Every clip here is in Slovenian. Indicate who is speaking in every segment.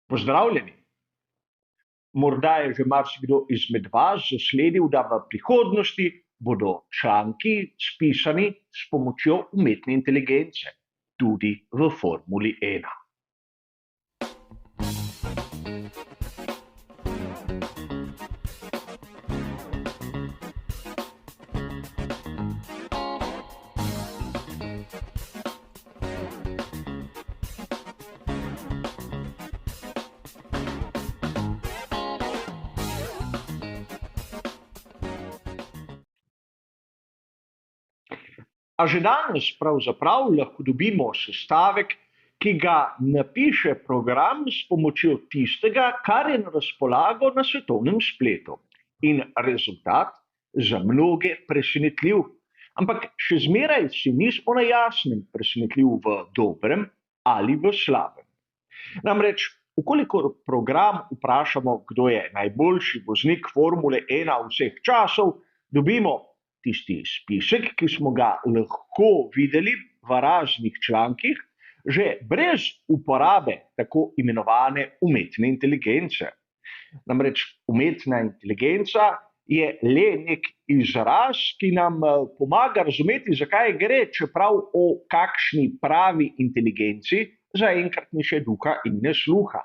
Speaker 1: Pozdravljeni! Morda je že marsikdo izmed vas zasledil, da v prihodnosti bodo članki spisani s pomočjo umetne inteligence, tudi v Formuli 1. A že danes pravzaprav lahko dobimo sestavek, ki ga napiše program s pomočjo tistega, kar je na razpolago na svetovnem spletu. In rezultat za mnoge presenetljiv. Ampak še zmeraj si nismo na jasnem, presenetljiv v dobrem ali v slabem. Namreč, ukolikor program vprašamo, kdo je najboljši voznik Formule 1 vseh časov, dobimo tisti spisek, ki smo ga lahko videli v raznih člankih, že brez uporabe tako imenovane umetne inteligence. Namreč umetna inteligenca je le nek izraz, ki nam pomaga razumeti, zakaj gre, čeprav o kakšni pravi inteligenci zaenkrat ni še duha in ne sluha.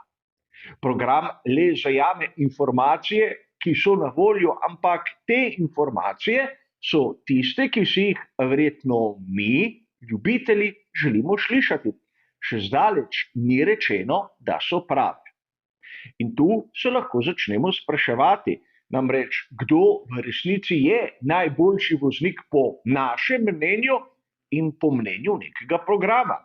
Speaker 1: Program le zajame informacije, ki so na voljo, ampak te informacije so tiste, ki si jih verjetno mi, ljubitelji, želimo slišati. Še zdaleč ni rečeno, da so prave. In tu se lahko začnemo spraševati, namreč kdo v resnici je najboljši voznik po našem mnenju in po mnenju nekega programa.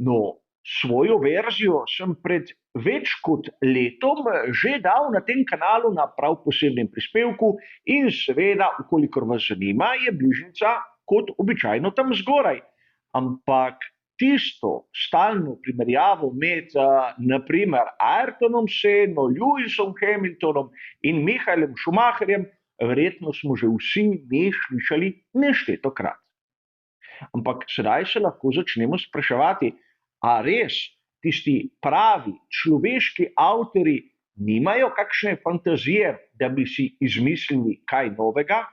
Speaker 1: No, svojo verzijo sem pred več kot letom že dal na tem kanalu na prav posebnem prispevku in seveda, ukolikor vas zanima, je bližnjica kot običajno tam zgoraj. Ampak tisto stalno primerjavo med na primer Ayrtonom Senno, Lewisom Hamiltonom in Michaelom Schumacherjem, verjetno smo že vsi mi slišali neštetokrat. Ampak sedaj se lahko začnemo spraševati, a res tisti pravi človeški avtorji nimajo kakšne fantazije, da bi si izmislili kaj novega?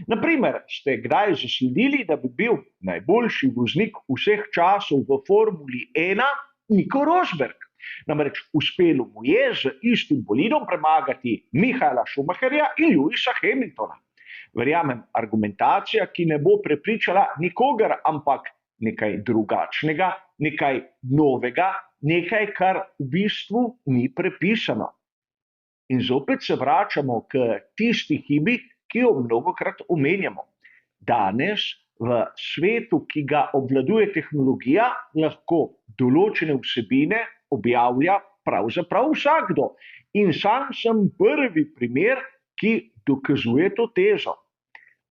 Speaker 1: Na primer, ste kdaj zasledili, da bi bil najboljši voznik vseh časov v Formuli 1 Nico Rosberg? Namreč uspelo mu je z istim bolidom premagati Michaela Schumacherja in Lewisa Hamiltona. Verjamem, argumentacija, ki ne bo prepričala nikogar, ampak nekaj drugačnega, nekaj novega, nekaj, kar v bistvu ni prepisano. In zopet se vračamo k tisti hibi, ki jo mnogokrat omenjamo. Danes v svetu, ki ga obvladuje tehnologija, lahko določene vsebine objavlja pravzaprav vsakdo. In sam sem prvi primer, ki dokazuje to tezo.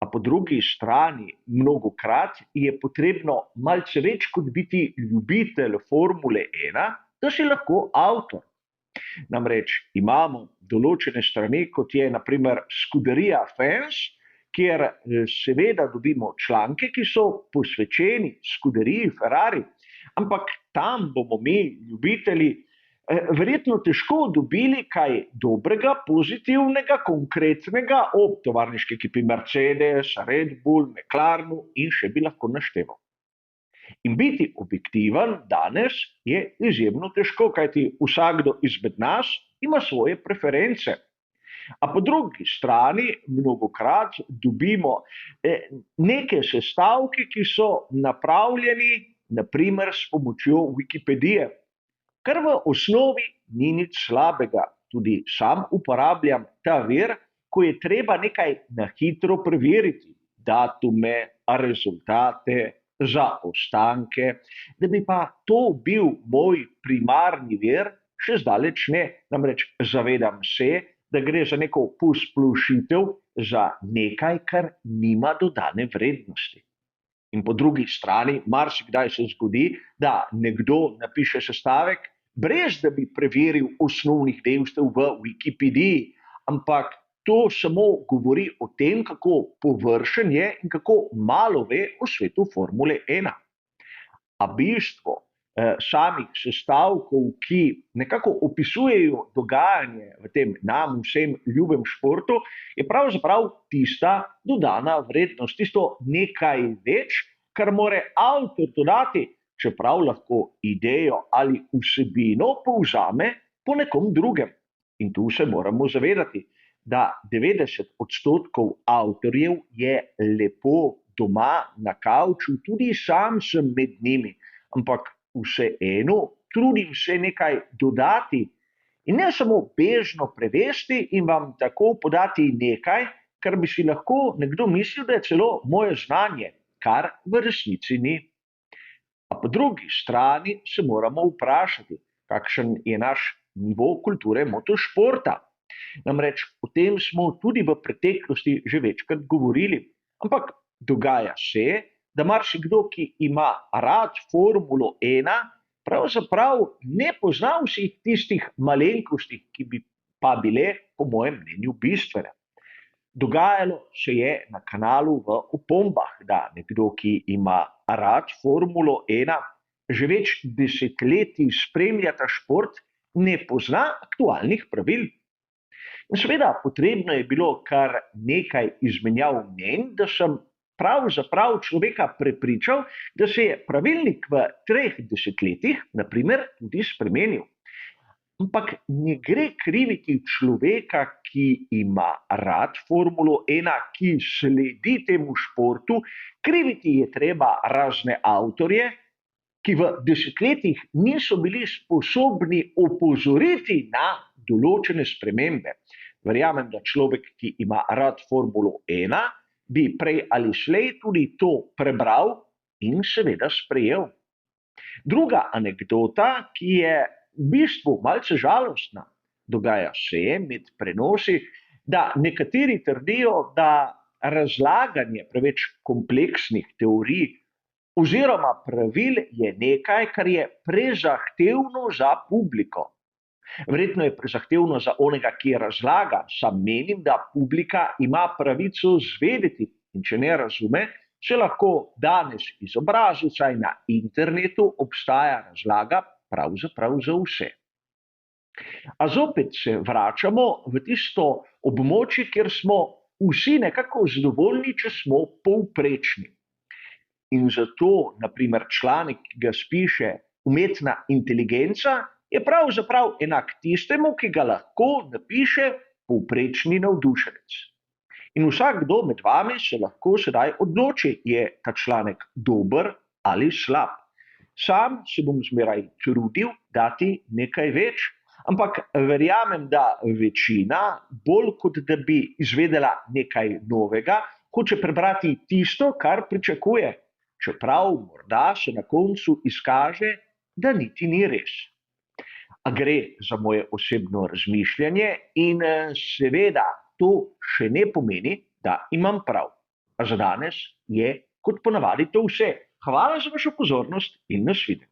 Speaker 1: A po drugi strani, mnogokrat je potrebno malce več kot biti ljubitelj Formule 1, da si lahko avtor. Namreč imamo določene strani, kot je na primer Scuderia Fans, kjer seveda dobimo članke, ki so posvečeni Scuderiji Ferrari, ampak tam bomo mi, ljubitelji, verjetno težko dobili kaj dobrega, pozitivnega, konkretnega o tovarniški ekipi Mercedes, Red Bull, McLarenu in še bi lahko našteval. In biti objektiven danes je izjemno težko, kajti vsakdo izmed nas ima svoje preference. A po drugi strani mnogokrat dobimo neke sestavke, ki so napravljeni na primer s pomočjo Wikipedije, kar v osnovi ni nič slabega. Tudi sam uporabljam ta vir, ko je treba nekaj na hitro preveriti, datume, rezultate, zaostanke, da bi pa to bil moj primarni vir, še zdaleč ne. Namreč zavedam se, da gre za neko posplošitev, za nekaj, kar nima dodane vrednosti. In po drugi strani, marsikdaj se zgodi, da nekdo napiše sestavek, brez da bi preveril osnovnih dejstev v Wikipediji, ampak to samo govori o tem, kako površen je in kako malo ve o svetu Formule 1. A bistvo samih sestavkov, ki nekako opisujejo dogajanje v tem nam vsem ljubem športu, je pravzaprav tista dodana vrednost, tisto nekaj več, kar more avtor dodati, čeprav lahko idejo ali vsebino povzame po nekom drugem. In tu se moramo zavedati, da 90% avtorjev je lepo doma na kavču, tudi sam sem med njimi, ampak vseeno trudim se nekaj dodati in ne samo bežno prevesti in vam tako podati nekaj, kar bi si lahko nekdo mislil, da je celo moje znanje, kar v resnici ni. A po drugi strani se moramo vprašati, kakšen je naš nivo kulture motošporta. Namreč o tem smo tudi v preteklosti že večkrat govorili, ampak dogaja se, da marsikdo, ki ima rad Formulo 1, pravzaprav ne pozna vseh tistih malenkosti, ki bi pa bile, po mojem mnenju, bistvene. Dogajalo se je na kanalu v opombah, da nekdo, ki ima rad Formulo 1, že več desetletij spremlja ta šport, ne pozna aktualnih pravil. In seveda, potrebno je bilo kar nekaj izmenjav mnenj, da sem pravzaprav človeka prepričal, da se je pravilnik v 3 desetletjih, na primer, tudi spremenil. Ampak ne gre kriviti človeka, ki ima rad Formulo 1, ki sledi temu športu, kriviti je treba razne avtorje, ki v desetletjih niso bili sposobni opozoriti na določene spremembe. Verjamem, da človek, ki ima rad Formulo 1, bi prej ali slej tudi to prebral in seveda sprejel. Druga anekdota, ki je v bistvu malce žalostna, dogaja se med prenosi, da nekateri trdijo, da razlaganje preveč kompleksnih teorij oziroma pravil je nekaj, kar je prezahtevno za publiko. Verjetno je prezahtevno za onega, ki razlaga, sam menim, da publika ima pravico zvedeti in če ne razume, se lahko danes izobrazi, saj na internetu obstaja razlaga pravzaprav za vse. A zopet se vračamo v tisto območje, kjer smo vsi nekako zadovoljni, če smo povprečni. In zato, na primer, članek, ki ga spiše umetna inteligenca, je pravzaprav enak tistemu, ki ga lahko napiše povprečni navdušenec. In vsakdo med vami se lahko sedaj odloči, je ta članek dober ali slab. Sam se bom zmeraj trudil dati nekaj več, ampak verjamem, da večina, bolj kot da bi izvedela nekaj novega, hoče prebrati tisto, kar pričakuje, čeprav morda se na koncu izkaže, da niti ni res. A gre za moje osebno razmišljanje in seveda to še ne pomeni, da imam prav. A za danes je kot ponavadi to vse. Hvala za vašo pozornost in nasvidenje.